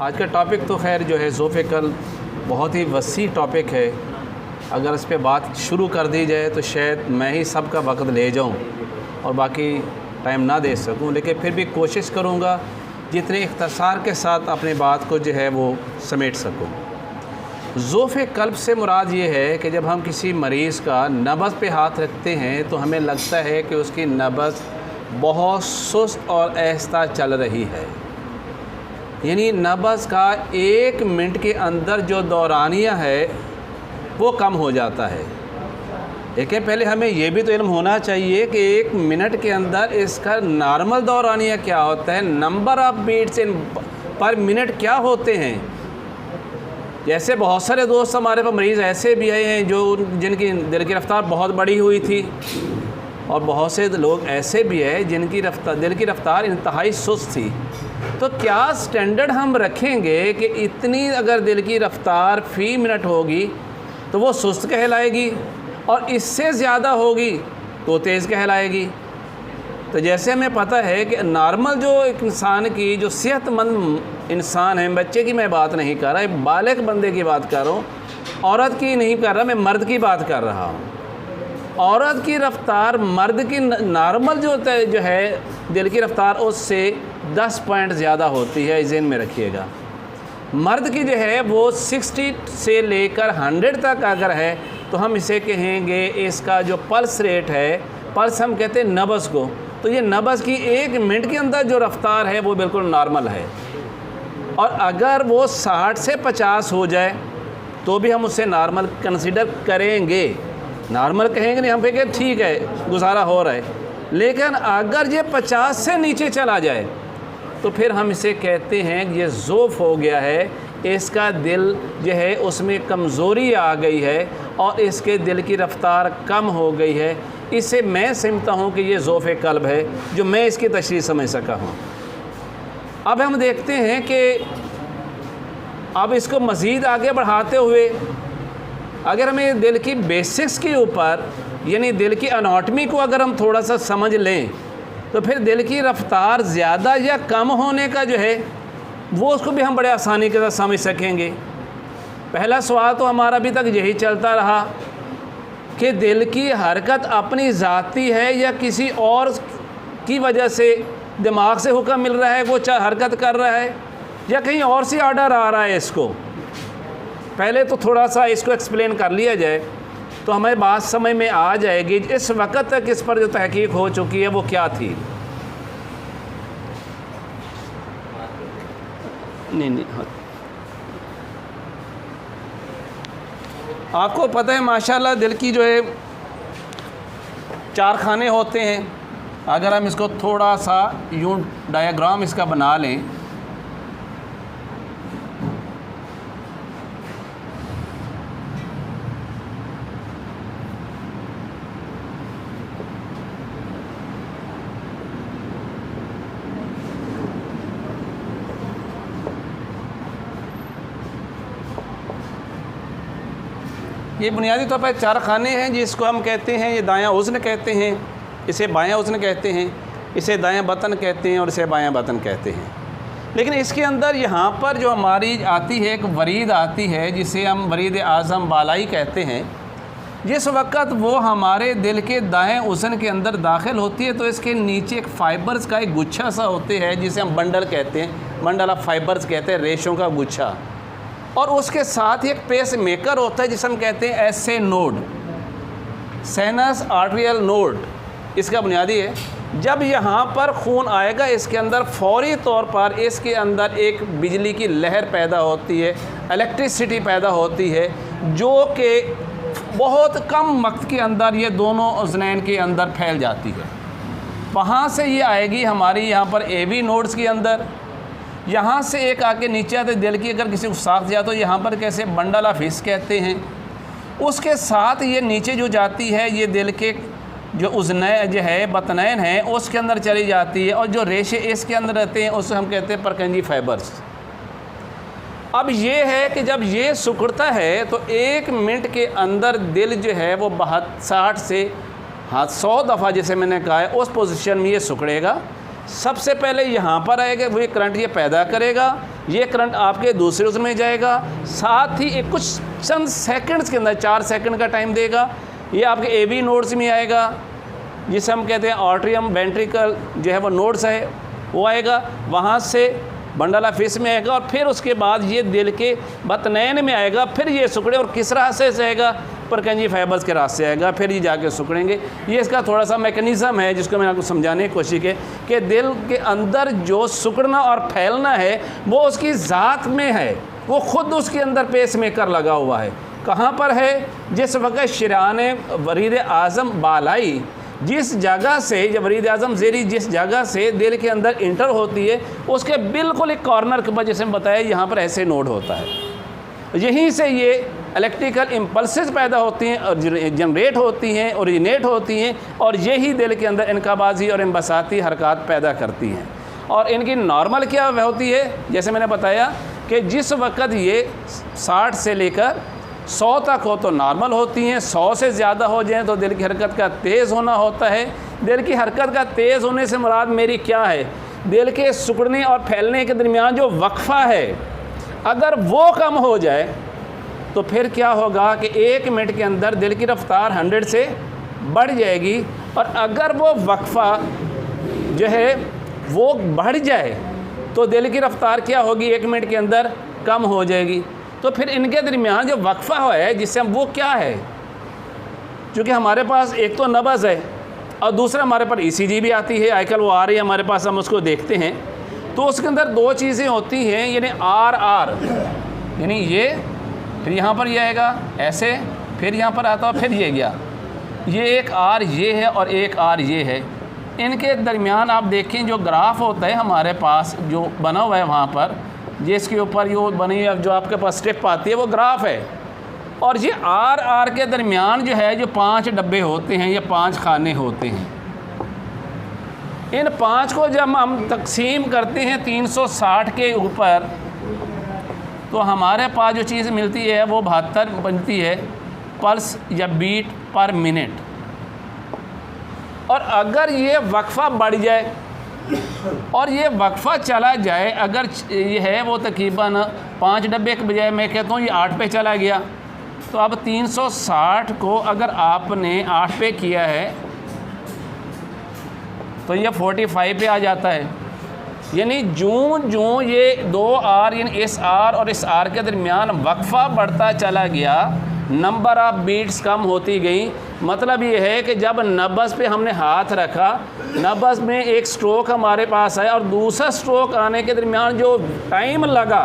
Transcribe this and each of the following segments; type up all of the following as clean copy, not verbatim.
आज का टॉपिक तो खैर जो है ज़ोफ़े कल्ब बहुत ही वसी टॉपिक है। अगर इस पे बात शुरू कर दी जाए तो शायद मैं ही सब का वक्त ले जाऊं और बाकी टाइम ना दे सकूं, लेकिन फिर भी कोशिश करूंगा जितने इख्तिसार के साथ अपनी बात को जो है वो समेट सकूं। ज़ोफ़े कल्ब से मुराद ये है कि जब हम किसी मरीज़ का नब्ज़ पे हाथ रखते हैं तो हमें लगता है कि उसकी नब्ज़ बहुत सुस्त और आहिस्ता चल रही है, यानी नब्ज़ का 1 मिनट के अंदर जो दौरानिया है वो कम हो जाता है। लेकिन पहले हमें ये भी तो इल्म होना चाहिए कि 1 मिनट के अंदर इसका नॉर्मल दौरानिया क्या होता है, नंबर ऑफ़ बीट्स इन पर मिनट क्या होते हैं। जैसे बहुत सारे दोस्त हमारे पास मरीज़ ऐसे भी आए हैं जो जिनकी दिल की रफ़्तार बहुत बड़ी हुई थी, और बहुत से लोग ऐसे भी हैं जिनकी दिल की रफ़्तार इंतहाई सुस्त थी। तो क्या स्टैंडर्ड हम रखेंगे कि इतनी अगर दिल की रफ़्तार फ़ी मिनट होगी तो वो सुस्त कहलाएगी, और इससे ज़्यादा होगी तो तेज़ कहलाएगी। तो जैसे हमें पता है कि नॉर्मल जो एक इंसान की जो सेहतमंद इंसान है, बच्चे की मैं बात नहीं कर रहा, एक बालिग बंदे की बात कर रहा हूँ, औरत की नहीं कर रहा, मैं मर्द की बात कर रहा हूँ। औरत की रफ़्तार मर्द की नॉर्मल जो है दिल की रफ़्तार उससे 10 पॉइंट ज़्यादा होती है, ज़हन में रखिएगा। मर्द की जो है वो 60 से लेकर 100 तक अगर है तो हम इसे कहेंगे इसका जो पल्स रेट है, पल्स हम कहते हैं नब्ज़ को, तो ये नब्ज़ की 1 मिनट के अंदर जो रफ़्तार है वो बिल्कुल नॉर्मल है। और अगर वो 60 से 50 हो जाए तो भी हम उसे नॉर्मल कंसिडर करेंगे, नॉर्मल कहेंगे नहीं, हम कहेंगे ठीक है गुजारा हो रहा है। लेकिन अगर ये 50 से नीचे चला जाए तो फिर हम इसे कहते हैं कि ये ज़ोफ़ हो गया है, इसका दिल जो है उसमें कमज़ोरी आ गई है और इसके दिल की रफ़्तार कम हो गई है। इसे मैं समझता हूँ कि ये ज़ोफ़े कल्ब है, जो मैं इसकी तशरीह समझ सका हूँ। अब हम देखते हैं कि अब इसको मज़ीद आगे बढ़ाते हुए अगर हमें दिल की बेसिक्स के ऊपर, यानी दिल की एनाटॉमी को अगर हम थोड़ा सा समझ लें तो फिर दिल की रफ़्तार ज़्यादा या कम होने का जो है वो उसको भी हम बड़े आसानी के साथ समझ सकेंगे। पहला सवाल तो हमारा अभी तक यही चलता रहा कि दिल की हरकत अपनी ज़ाती है या किसी और की वजह से दिमाग से हुक्म मिल रहा है, वो हरकत कर रहा है, या कहीं और से ऑर्डर आ रहा है इसको। पहले तो थोड़ा सा इसको एक्सप्लेन कर लिया जाए तो हमें बात समझ में आ जाएगी इस वक्त तक इस पर जो तहकीक हो चुकी है वो क्या थी। नहीं आपको पता है माशाल्लाह दिल की जो है 4 खाने होते हैं। अगर हम इसको थोड़ा सा यूं डायग्राम इसका बना लें, ये बुनियादी तौर पर 4 खाने हैं जिसको हम कहते हैं, ये दायां उज़्न कहते हैं, इसे बायां उज़्न कहते हैं, इसे दायां बतन कहते हैं और इसे बायां बतन कहते हैं। लेकिन इसके अंदर यहाँ पर जो हमारी आती है एक वरीद आती है जिसे हम वरीद आज़म बालाई कहते हैं। जिस वक्त वो हमारे दिल के दाएं उज़्न के अंदर दाखिल होती है तो इसके नीचे एक फ़ाइबर्स का एक गुच्छा सा होते हैं जिसे हम बंडल कहते हैं, बंडल ऑफ फाइबर्स कहते हैं, रेशों का गुच्छा। और उसके साथ ही एक पेस मेकर होता है जिसे हम कहते हैं SA node, sinus arterial node, इसका बुनियादी है। जब यहाँ पर खून आएगा इसके अंदर फौरी तौर पर इसके अंदर एक बिजली की लहर पैदा होती है, इलेक्ट्रिसिटी पैदा होती है, जो कि बहुत कम वक्त के अंदर ये दोनों उज़नैन के अंदर फैल जाती है। वहाँ से ये आएगी हमारी यहाँ पर एवी नोड्स के अंदर, यहाँ से एक आके नीचे आते दिल की अगर किसी को साख जाए तो यहाँ पर कैसे बंडल ऑफ हिस कहते हैं। उसके साथ ये नीचे जो जाती है ये दिल के जो उज़नैन जो है बतनैन है उसके अंदर चली जाती है, और जो रेशे इसके अंदर रहते हैं उसे हम कहते हैं परकंजी फाइबर्स। अब ये है कि जब ये सिकुड़ता है तो 1 मिनट के अंदर दिल जो है वो 60 से 100 दफ़ा जैसे मैंने कहा है उस पोजीशन में ये सिकुड़ेगा। सबसे पहले यहाँ पर आएगा, वो करंट ये पैदा करेगा, ये करंट आपके दूसरे उज़्व में जाएगा, साथ ही एक कुछ चंद सेकंड्स के अंदर 4 सेकंड का टाइम देगा, ये आपके एवी नोड्स में आएगा, जिसे हम कहते हैं आर्टरियम वेंट्रिकल जो है वो नोड्स है वो आएगा, वहाँ से बंडल ऑफ फिश में आएगा और फिर उसके बाद ये दिल के बतनैन में आएगा, फिर ये सुकड़े और किस रास्ते से आएगा, परकंजी फाइबर्स के रास्ते आएगा, फिर ये जाके सुकड़ेंगे। ये इसका थोड़ा सा मैकेनिज़्म है जिसको मैंने आपको समझाने की कोशिश की कि दिल के अंदर जो सुकड़ना और फैलना है वो उसकी ज़ात में है, वो ख़ुद उसके अंदर पेस मेकर लगा हुआ है। कहाँ पर है? जिस वक्त शरान वरीद आज़म बालाई जिस जगह से, जब वरीद आज़म ज़ेरी जिस जगह से दिल के अंदर इंटर होती है उसके बिल्कुल एक कॉर्नर के बाद जैसे हम बताया यहाँ पर ऐसे नोड होता है, यहीं से ये इलेक्ट्रिकल इम्पल्सेस पैदा होती हैं और जनरेट होती हैं, ओरिजिनेट होती हैं और यही दिल के अंदर इनकाबाजी और इनबसाती हरकत पैदा करती हैं। और इनकी नॉर्मल क्या होती है? जैसे मैंने बताया कि जिस वक्त ये 60 से लेकर 100 तक हो तो नॉर्मल होती हैं, 100 से ज़्यादा हो जाएं तो दिल की हरकत का तेज़ होना होता है। दिल की हरकत का तेज़ होने से मुराद मेरी क्या है? दिल के सिकुड़ने और फैलने के दरमियान जो वक्फ़ा है, अगर वो कम हो जाए तो फिर क्या होगा कि 1 मिनट के अंदर दिल की रफ़्तार 100 से बढ़ जाएगी, और अगर वो वक्फ़ा जो है वो बढ़ जाए तो दिल की रफ़्तार क्या होगी? 1 मिनट के अंदर कम हो जाएगी। तो फिर इनके दरमियान जो वक्फ़ा है जिससे हम, वो क्या है? क्योंकि हमारे पास एक तो नब्ज़ है और दूसरा हमारे पास ECG भी आती है, आजकल वो आ रही है हमारे पास, हम उसको देखते हैं। तो उसके अंदर 2 चीज़ें होती हैं, यानी RR, यानी ये, फिर यहाँ पर ये आएगा ऐसे, फिर यहाँ पर आता है, फिर ये गया, ये एक R ये है और एक R ये है। इनके दरमियान आप देखें जो ग्राफ होता है हमारे पास जो बना हुआ है वहाँ पर, जिसके ऊपर ये बनी जो आपके पास स्ट्रिप आती है वो ग्राफ है, और ये RR के दरमियान जो है जो 5 डब्बे होते हैं या 5 खाने होते हैं। इन 5 को जब हम तकसीम करते हैं 360 के ऊपर तो हमारे पास जो चीज़ मिलती है वो 72 बनती है पल्स या बीट पर मिनट। और अगर ये वक्फ़ा बढ़ जाए और ये वक्फ़ा चला जाए, अगर ये है वो तकरीबन 5 डब्बे के बजाय मैं कहता हूँ ये 8 पे चला गया, तो अब 360 को अगर आपने 8 पे किया है तो ये 45 पे आ जाता है। यानी जो ये 2R यानी इस R और इस R के दरमियान वक्फ़ा बढ़ता चला गया, नंबर ऑफ़ बीट्स कम होती गई। मतलब ये है कि जब नब्ज़ पे हमने हाथ रखा, नब्ज़ में एक स्ट्रोक हमारे पास आया और दूसरा स्ट्रोक आने के दरमियान जो टाइम लगा,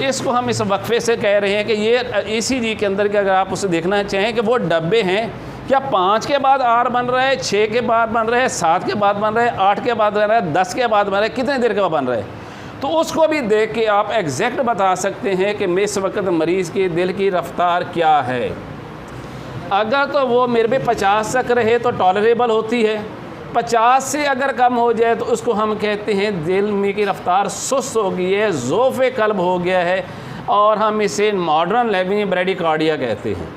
इसको हम इस वक्फ़े से कह रहे हैं कि ये ECG के अंदर के अगर आप उसे देखना चाहें कि वो डब्बे हैं, क्या 5 के बाद R बन रहा है, 6 के बाद बन रहा है, 7 के बाद बन रहा है, 8 के बाद बन रहा है, 10 के बाद बन रहा है, कितने देर के बाद बन रहा है, तो उसको भी देख के आप एग्जैक्ट बता सकते हैं कि इस वक्त मरीज़ की दिल की रफ़्तार क्या है। अगर तो वो मेरे भी 50 तक रहे तो टॉलरेबल होती है, 50 से अगर कम हो जाए तो उसको हम कहते हैं दिल में की रफ़्तार सुस्त हो गई है, ज़ोफ़े कल्ब हो गया है, और हम इसे मॉडर्न लैंग्वेज में ब्रेडिकार्डिया कहते हैं।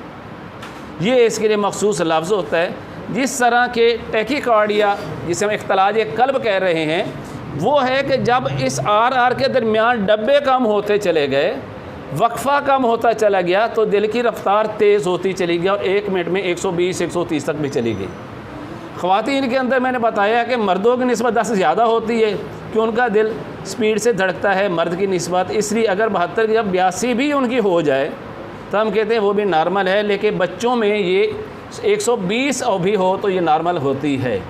ये इसके लिए मखसूस लफ्ज़ होता है। जिस तरह के टैकीकार्डिया जिसे हम इख्तिलाज कल्ब कह रहे हैं, वो है कि जब इस RR के दरमियान डब्बे कम होते चले गए, वक्फ़ा कम होता चला गया, तो दिल की रफ़्तार तेज़ होती चली गई और 1 मिनट में 120-130 तक भी चली गई। ख़वातीन के अंदर मैंने बताया कि मर्दों की निस्बत 10 से ज़्यादा होती है कि उनका दिल स्पीड से धड़कता है मर्द की निस्बत, इसलिए अगर 72 की जब 82 भी उनकी हो जाए तो हम कहते हैं वो भी नॉर्मल है। लेकिन बच्चों में ये 120 और भी हो तो ये नॉर्मल होती है।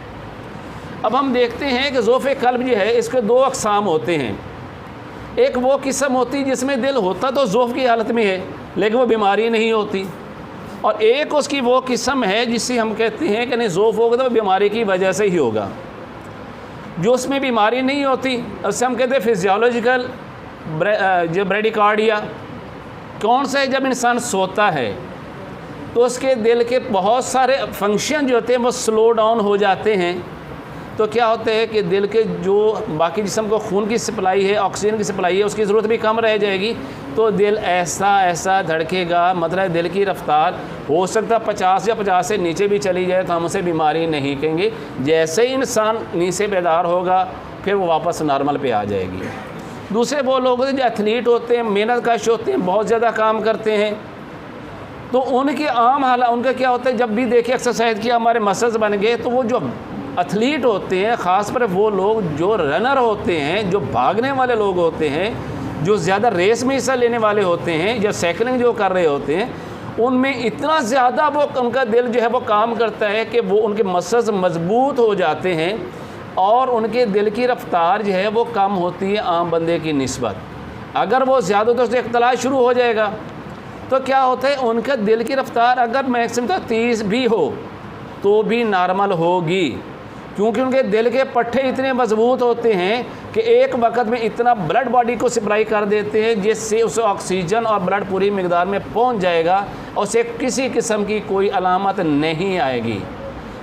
अब हम देखते हैं कि ज़ोफ़े कल्ब जो है इसके 2 अक़साम होते हैं। एक वो किस्म होती है जिसमें दिल होता तो ज़ोफ़ की हालत में है लेकिन वो बीमारी नहीं होती, और एक उसकी वो किस्म है जिससे हम कहते हैं कि नहीं ज़ोफ़ होगा तो बीमारी की वजह से ही होगा। जो उसमें बीमारी नहीं होती उससे हम कहते हैं फिजियोलॉजिकल जो ब्रेडिकार्डिया। कौन सा है? जब इंसान सोता है तो उसके दिल के बहुत सारे फंक्शन जो होते हैं वो स्लो डाउन हो जाते हैं। तो क्या होता है कि दिल के जो बाकी जिस्म को खून की सप्लाई है, ऑक्सीजन की सप्लाई है, उसकी ज़रूरत भी कम रह जाएगी, तो दिल ऐसा धड़केगा। मतलब दिल की रफ़्तार हो सकता है 50 या 50 से नीचे भी चली जाए तो हम उसे बीमारी नहीं कहेंगे। जैसे ही इंसान नींद से बेदार होगा फिर वो वापस नॉर्मल पे आ जाएगी। दूसरे वो लोग जो एथलीट होते हैं, मेहनत कश होते हैं, बहुत ज़्यादा काम करते हैं, तो उनकी आम हालत उनका क्या होता है, जब भी देखे एक्सरसाइज किया हमारे मसल्स बन गए, तो वो जो एथलीट होते हैं, ख़ास पर वो लोग जो रनर होते हैं, जो भागने वाले लोग होते हैं, जो ज़्यादा रेस में हिस्सा लेने वाले होते हैं, जो साइकिलिंग जो कर रहे होते हैं, उनमें इतना ज़्यादा वो उनका दिल जो है वो काम करता है कि वो उनके मसल्स मजबूत हो जाते हैं और उनके दिल की रफ्तार जो है वो कम होती है आम बंदे की निस्बत। अगर वो ज़्यादातर से इख्तलाल शुरू हो जाएगा तो क्या होता है, उनका दिल की रफ्तार अगर मैक्सिमम तो 30 भी हो तो भी नॉर्मल होगी, क्योंकि उनके दिल के पट्टे इतने मजबूत होते हैं कि एक वक्त में इतना ब्लड बॉडी को सप्लाई कर देते हैं जिससे उसे ऑक्सीजन और ब्लड पूरी मिकदार में पहुंच जाएगा और उसे किसी किस्म की कोई अलामत नहीं आएगी।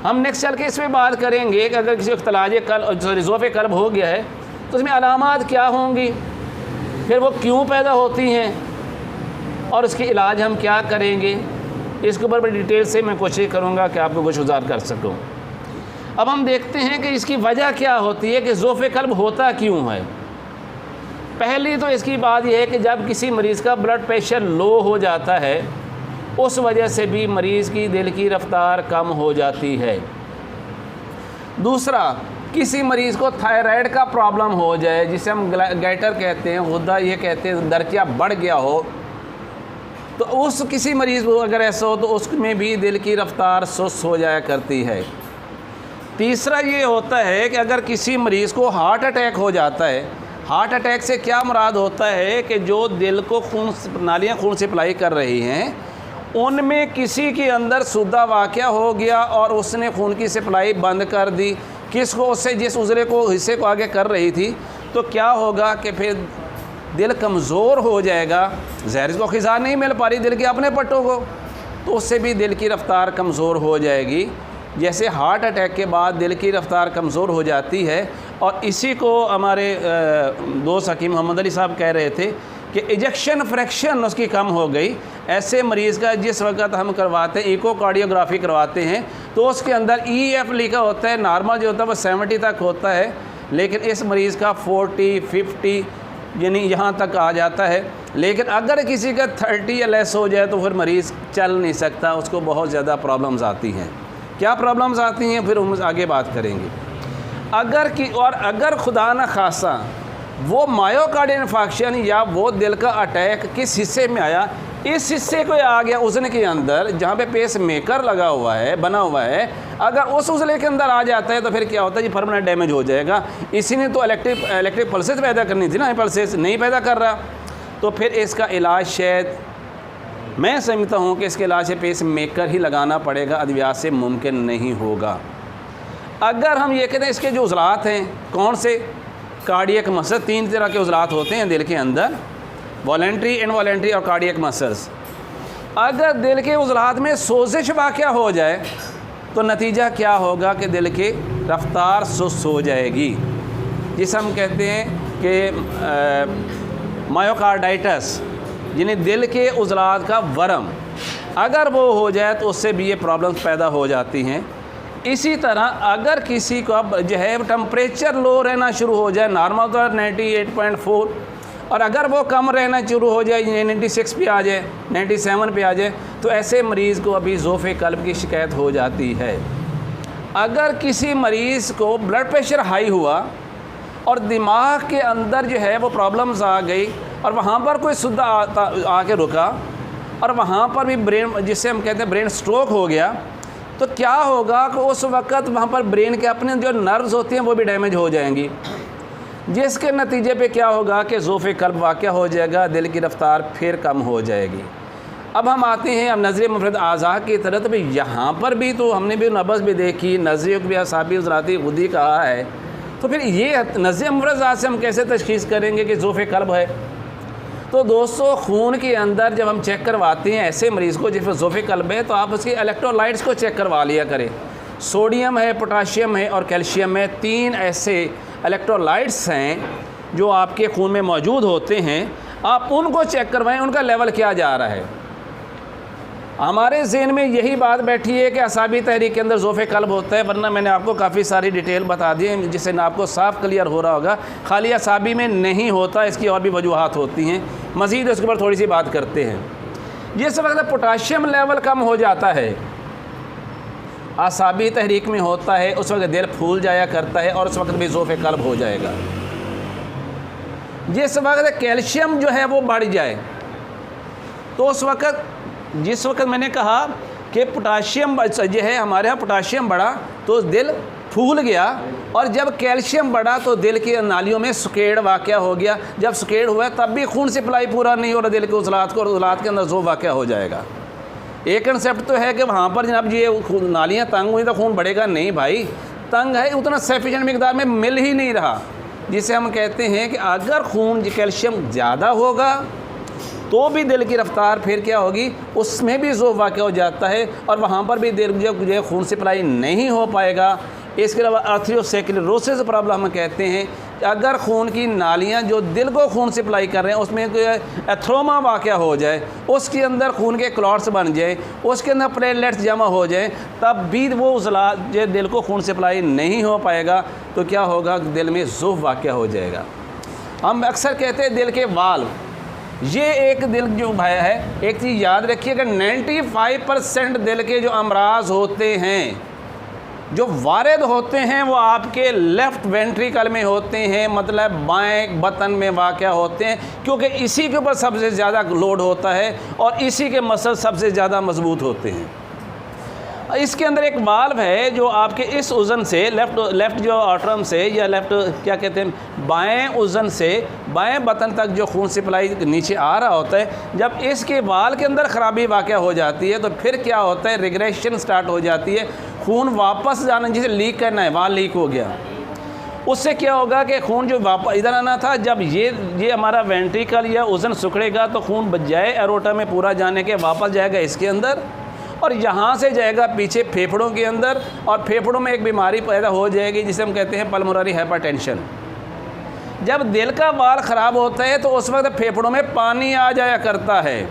हम नेक्स्ट चल के इसमें बात करेंगे कि अगर किसी इख्तिलाज ज़ोफ़े क़ल्ब हो गया है तो इसमें अलामत क्या होंगी, फिर वो क्यों पैदा होती हैं और उसके इलाज हम क्या करेंगे, इसके ऊपर बड़ी डिटेल से मैं कोशिश करूँगा कि आपको कुछ गुज़ार कर सकूँ। अब हम देखते हैं कि इसकी वजह क्या होती है कि ज़ोफ़े क़ल्ब होता क्यों है। पहली तो इसकी बात यह है कि जब किसी मरीज़ का ब्लड प्रेशर लो हो जाता है उस वजह से भी मरीज़ की दिल की रफ्तार कम हो जाती है। दूसरा, किसी मरीज़ को थायराइड का प्रॉब्लम हो जाए, जिसे हम गैटर कहते हैं, गुद्दा ये कहते हैं, दर्जा बढ़ गया हो, तो उस किसी मरीज़ को अगर ऐसा हो तो उसमें भी दिल की रफ्तार सुस्त हो जाया करती है। तीसरा ये होता है कि अगर किसी मरीज़ को हार्ट अटैक हो जाता है, हार्ट अटैक से क्या मुराद होता है कि जो दिल को नालियाँ खून सप्लाई कर रही हैं उनमें किसी के अंदर सुद्दा वाक़या हो गया और उसने खून की सप्लाई बंद कर दी, किसको, उससे जिस उज़रे को हिस्से को आगे कर रही थी, तो क्या होगा कि फिर दिल कमज़ोर हो जाएगा, ज़हर को ख़िज़ा नहीं मिल पा रही दिल के अपने पट्टों को, तो उससे भी दिल की रफ्तार कमज़ोर हो जाएगी। जैसे हार्ट अटैक के बाद दिल की रफ्तार कमज़ोर हो जाती है, और इसी को हमारे दोस्त हकीम मोहम्मद अली साहब कह रहे थे कि इजेक्शन फ्रैक्शन उसकी कम हो गई। ऐसे मरीज़ का जिस वक्त हम करवाते हैं इकोकार्डियोग्राफी करवाते हैं तो उसके अंदर EF लिखा होता है, नॉर्मल जो होता है वो 70 तक होता है, लेकिन इस मरीज़ का 40 50 यानी यहाँ तक आ जाता है। लेकिन अगर किसी का 30 या लेस हो जाए तो फिर मरीज़ चल नहीं सकता, उसको बहुत ज़्यादा प्रॉब्लम्स आती हैं। क्या प्रॉब्लम्स आती हैं फिर हम आगे बात करेंगे। अगर खुदा न खासा वो मायोकार्डियल इन्फेक्शन या वो दिल का अटैक किस हिस्से में आया, इस हिस्से को आ गया उज़ले के अंदर जहाँ पे पेस मेकर लगा हुआ है, बना हुआ है, अगर उस उज़ले के अंदर आ जाता है तो फिर क्या होता है जी, परमानेंट डैमेज हो जाएगा। इसी ने तो इलेक्ट्रिक पल्सेस पैदा करनी थी ना, पल्सेस नहीं पैदा कर रहा, तो फिर इसका इलाज शायद मैं समझता हूँ कि इसके इलाज से पेस मेकर ही लगाना पड़ेगा, अद्वियात से मुमकिन नहीं होगा। अगर हम ये कहते हैं इसके जो उज़लात हैं कौन से, कार्डियक मसल, 3 तरह के उज़लात होते हैं दिल के अंदर, वॉलेंट्री, इनवॉलेंट्री और कार्डियक मसल्स। अगर दिल के उज़लात में सोजिश वाक़या हो जाए तो नतीजा क्या होगा कि दिल की रफ्तार सुस्त हो जाएगी, जिसे हम कहते हैं कि मायोकार्डाइटिस, यानी दिल के उज़लात का वरम अगर वो हो जाए तो उससे भी ये प्रॉब्लम्स पैदा हो जाती हैं। इसी तरह अगर किसी को अब जो है टेम्परेचर लो रहना शुरू हो जाए, नॉर्मल तो 98.4, और अगर वो कम रहना शुरू हो जाए, 96 पे आ जाए, 97 पे आ जाए, तो ऐसे मरीज़ को अभी ज़ोफ़े क़ल्ब की शिकायत हो जाती है। अगर किसी मरीज़ को ब्लड प्रेशर हाई हुआ और दिमाग के अंदर जो है वो प्रॉब्लम्स आ गई और वहाँ पर कोई सुद्दा आके रुका और वहाँ पर भी ब्रेन, जिसे हम कहते हैं ब्रेन स्ट्रोक हो गया, तो क्या होगा कि उस वक़्त वहाँ पर ब्रेन के अपने जो नर्व्स होती हैं वो भी डैमेज हो जाएंगी, जिसके नतीजे पे क्या होगा कि ज़ोफ़े क़ल्ब वाक़या हो जाएगा, दिल की रफ्तार फिर कम हो जाएगी। अब हम आते हैं अब नज़र मुफ़रद आज़ा की तरह, तो भाई यहाँ पर भी तो हमने भी नब्ज़ भी देखी, नज़र को भी असाबी उज़राती गुदी कहा है, तो फिर ये नज़र मुफ़रद आज़ा से हम कैसे तशख़ीस करेंगे कि ज़ोफ़े क़ल्ब है। तो दोस्तों, खून के अंदर जब हम चेक करवाते हैं ऐसे मरीज़ को जिसमें ज़ोफ़े क़ल्ब है, तो आप उसके इलेक्ट्रोलाइट्स को चेक करवा लिया करें। सोडियम है, पोटाशियम है और कैल्शियम है, 3 ऐसे इलेक्ट्रोलाइट्स हैं जो आपके खून में मौजूद होते हैं, आप उनको चेक करवाएं उनका लेवल क्या जा रहा है। हमारे ज़हन में यही बात बैठी है कि असाबी तहरीक के अंदर ज़ोफ़े क़ल्ब होता है, वरना मैंने आपको काफ़ी सारी डिटेल बता दी है जिससे ना आपको साफ़ क्लियर हो रहा होगा। खाली असाबी में नहीं होता, इसकी और भी वजूहात होती हैं। मज़ीद इसके ऊपर थोड़ी सी बात करते हैं। जिस वक्त पोटाशियम लेवल कम हो जाता है, असाबी तहरीक में होता है, उस वक्त दिल फूल जाया करता है और उस वक्त भी ज़ोफ़े क़ल्ब हो जाएगा। जिस वक्त कैल्शियम जो है वो बढ़ जाए, तो उस वक्त जिस वक्त मैंने कहा कि पोटाशियम जो है, हमारे यहाँ पोटाशियम बढ़ा तो दिल फूल गया, और जब कैल्शियम बढ़ा तो दिल की नालियों में सुकेड़ वाक़या हो गया। जब सुकेड़ हुआ तब भी खून सप्लाई पूरा नहीं हो रहा दिल के उज़लात को, और उज़लात के अंदर ज़ोफ़ वाक़या हो जाएगा। एक कंसेप्ट तो है कि वहाँ पर जनाब ये नालियाँ तंग हुई तो खून बढ़ेगा, नहीं भाई, तंग है, उतना सफिशेंट मिकदार में मिल ही नहीं रहा, जिसे हम कहते हैं कि अगर खून कैल्शियम ज़्यादा होगा तो भी दिल की रफ्तार फिर क्या होगी, उसमें भी ज़ोफ़ वाक़या हो जाता है, और वहाँ पर भी दिल जो खून सप्लाई नहीं हो पाएगा। इसके अलावा आर्थरोस्क्लेरोसिस प्रॉब्लम हम कहते हैं, अगर खून की नालियाँ जो दिल को खून सप्लाई कर रहे हैं उसमें कोई एथ्रोमा वाक़या हो जाए, उसके अंदर खून के क्लॉट्स बन जाए, उसके अंदर प्लेटलेट्स जमा हो जाए, तब भी वो उज़ला जो दिल को खून सप्लाई नहीं हो पाएगा, तो क्या होगा, दिल में ज़ोफ़ वाक़या हो जाएगा। हम अक्सर कहते हैं दिल के वाल्व, ये एक दिल जो भाई है, एक चीज़ याद रखिएगा, 95% दिल के जो अमराज होते हैं, जो वारिद होते हैं, वो आपके लेफ़्ट वेंट्रिकल में होते हैं, मतलब बाएं बतन में वाक़या होते हैं, क्योंकि इसी के ऊपर सबसे ज़्यादा लोड होता है और इसी के मसल सबसे ज़्यादा मजबूत होते हैं। इसके अंदर एक वाल्व है जो आपके इस उज़न से लेफ़्ट जो आर्टरम से, या लेफ़्ट क्या कहते हैं, बाएं उज़न से बाएं बतन तक जो खून सप्लाई नीचे आ रहा होता है, जब इसके वाल के अंदर ख़राबी वाक़या हो जाती है तो फिर क्या होता है, रिग्रेशन स्टार्ट हो जाती है, खून वापस जाना, जिसे लीक करना है, वहाँ लीक हो गया। उससे क्या होगा कि खून जो वापस इधर आना था, जब ये हमारा वेंट्रिकल या उज़न सुखड़ेगा तो खून बजाय एरोटा में पूरा जाने के वापस जाएगा इसके अंदर, और यहाँ से जाएगा पीछे फेफड़ों के अंदर, और फेफड़ों में एक बीमारी पैदा हो जाएगी जिसे हम कहते हैं पल्मोनरी हाइपरटेंशन। जब दिल का वाल ख़राब होता है तो उस वक्त फेफड़ों में पानी आ जाया करता है,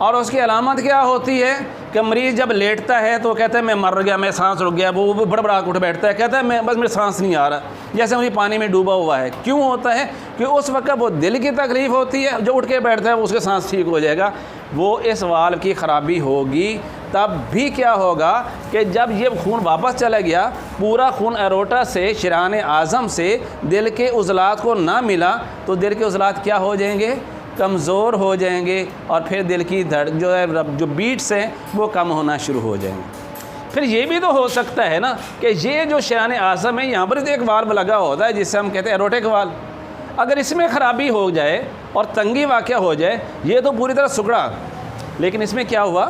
और उसकी अलामत क्या होती है कि मरीज़ जब लेटता है तो कहता है मैं मर गया, मैं सांस रुक गया, वो बड़बड़ा उठ बैठता है, कहता है मैं बस मेरी सांस नहीं आ रहा, जैसे मुझे पानी में डूबा हुआ है। क्यों होता है कि उस वक्त वो दिल की तकलीफ़ होती है, जो उठ के बैठता है वो उसके सांस ठीक हो जाएगा, वो इस वाल्व की ख़राबी होगी। तब भी क्या होगा कि जब ये खून वापस चला गया, पूरा खून एरोटा से, शरान आज़म से दिल के उज़लात को ना मिला, तो दिल के उज़लात क्या हो जाएंगे, कमज़ोर हो जाएंगे, और फिर दिल की जो बीट्स हैं वो कम होना शुरू हो जाएंगे। फिर ये भी तो हो सकता है ना कि ये जो शरान आज़म है, यहाँ पर तो एक वाल्व लगा होता है जिससे हम कहते हैं एरोटिक वाल्व, अगर इसमें ख़राबी हो जाए और तंगी वाक़या हो जाए, ये तो पूरी तरह सुकड़ा, लेकिन इसमें क्या हुआ,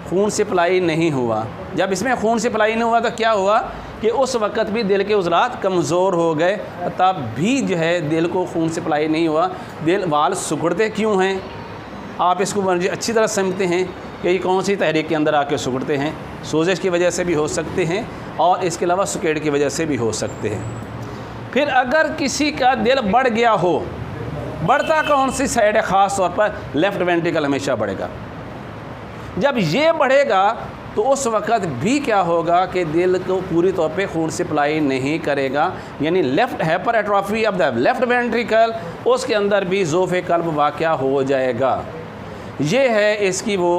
खून सप्लाई नहीं हुआ। जब इसमें खून सप्लाई नहीं हुआ तो क्या हुआ कि उस वक़्त भी दिल के उज़लात कमज़ोर हो गए, तब भी जो है दिल को खून सप्लाई नहीं हुआ। दिल वाल सुकड़ते क्यों हैं, आप इसको अच्छी तरह समझते हैं कि ये कौन सी तहरीक के अंदर आके सुकड़ते हैं। सोजिश की वजह से भी हो सकते हैं, और इसके अलावा सुकेड़ की वजह से भी हो सकते हैं। फिर अगर किसी का दिल बढ़ गया हो, बढ़ता कौन सी साइड है, ख़ास तौर पर लेफ़्ट वेंट्रिकल हमेशा बढ़ेगा। जब ये बढ़ेगा तो उस वक़्त भी क्या होगा कि दिल को पूरी तौर पे खून सप्लाई नहीं करेगा, यानी left hyper atrophy of the left ventricle, उसके अंदर भी ज़ोफ़े क़ल्ब वाक़या हो जाएगा। ये है इसकी वो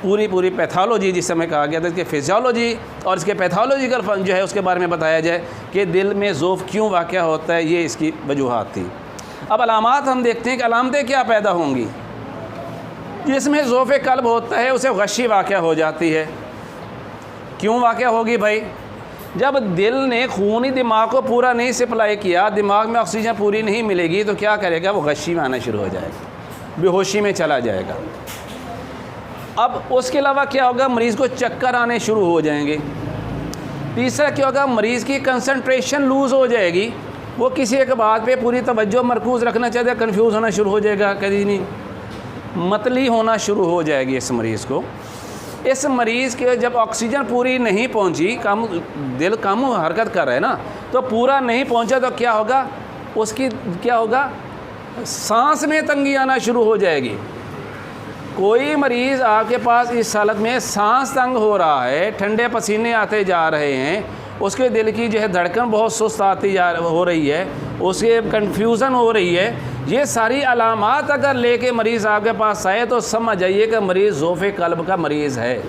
पूरी पैथोलॉजी, जिसे हमें कहा गया था कि फिजियोलॉजी और इसके पैथोलॉजिकल जो है उसके बारे में बताया जाए कि दिल में ज़ोफ़ क्यों वाक़या होता है, ये इसकी वजूहात थी। अब अलामात हम देखते हैं कि अलामतें क्या पैदा होंगी। जिसमें ज़ोफ़े क़ल्ब होता है उसे गशी वाक़या हो जाती है। क्यों वाक़या होगी भाई, जब दिल ने खूनी दिमाग को पूरा नहीं सप्लाई किया, दिमाग में ऑक्सीजन पूरी नहीं मिलेगी, तो क्या करेगा, वो गशी में आना शुरू हो जाएगा, बेहोशी में चला जाएगा। अब उसके अलावा क्या होगा, मरीज़ को चक्कर आने शुरू हो जाएंगे। तीसरा क्या होगा, मरीज़ की कंसंट्रेशन लूज़ हो जाएगी, वो किसी एक बात पे पूरी तवज्जो मरकूज़ रखना चाहता है, कन्फ्यूज़ होना शुरू हो जाएगा, कभी नहीं, मतली होना शुरू हो जाएगी इस मरीज़ को। इस मरीज़ के जब ऑक्सीजन पूरी नहीं पहुंची, कम दिल कम हरकत कर रहा है ना, तो पूरा नहीं पहुंचा तो क्या होगा, उसकी क्या होगा, सांस में तंगी आना शुरू हो जाएगी। कोई मरीज़ आपके पास इस हालत में सांस तंग हो रहा है, ठंडे पसीने आते जा रहे हैं, उसके दिल की जो है धड़कन बहुत सुस्त आती हो रही है, उसके कन्फ्यूज़न हो रही है, ये सारी अलामात अगर लेके मरीज़ आपके पास आए तो समझ जाइए कि मरीज़ ज़ोफ़े क़ल्ब का मरीज़ है।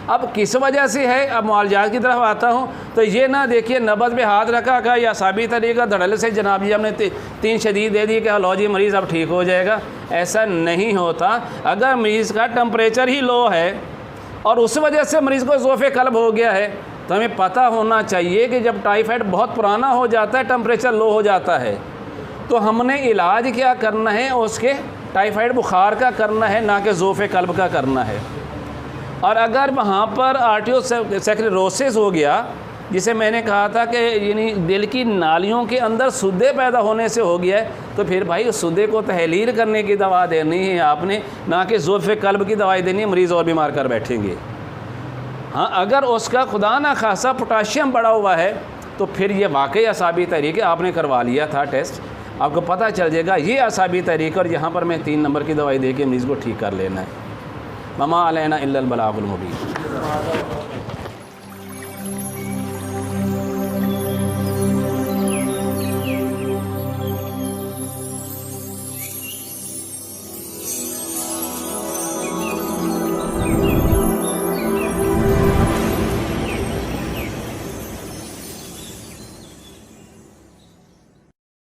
अब किस वजह से है, अब मुआलजात की तरफ आता हूँ, तो ये ना देखिए नब्ज़ पे हाथ रखा का या साबित तरीका धड़ल्ले से जनाब जी हमने 3 शदीद दे दी कि लो जी मरीज़ अब ठीक हो जाएगा, ऐसा नहीं होता। अगर मरीज़ का टेम्परेचर ही लो है और उस वजह से मरीज़ को ज़ोफ़े क़ल्ब हो गया है, तो हमें पता होना चाहिए कि जब टाइफाइड बहुत पुराना हो जाता है, टेम्परेचर लो हो जाता है, तो हमने इलाज क्या करना है, उसके टाइफाइड बुखार का करना है, ना कि ज़ोफ़े क़ल्ब का करना है। और अगर वहाँ पर आर्टियोसेक्लेरोसिस हो गया, जिसे मैंने कहा था कि यानी दिल की नालियों के अंदर सुद्दे पैदा होने से हो गया है, तो फिर भाई उस सुद्दे को तहलील करने की दवा देनी है आपने, ना कि ज़ोफ़े क़ल्ब की दवाई देनी है, मरीज़ और बीमार कर बैठेंगे। हाँ, अगर उसका खुदा ना खासा पोटाशियम बढ़ा हुआ है तो फिर ये वाकई असाबी तहरीक है, आपने करवा लिया था टेस्ट, आपको पता चल जाएगा ये असाबी तहरीक, और यहाँ पर मैं 3 नंबर की दवाई दे के मरीज़ को ठीक कर लेना है। ममा अलैना इल्लल बलागुल मुबीन।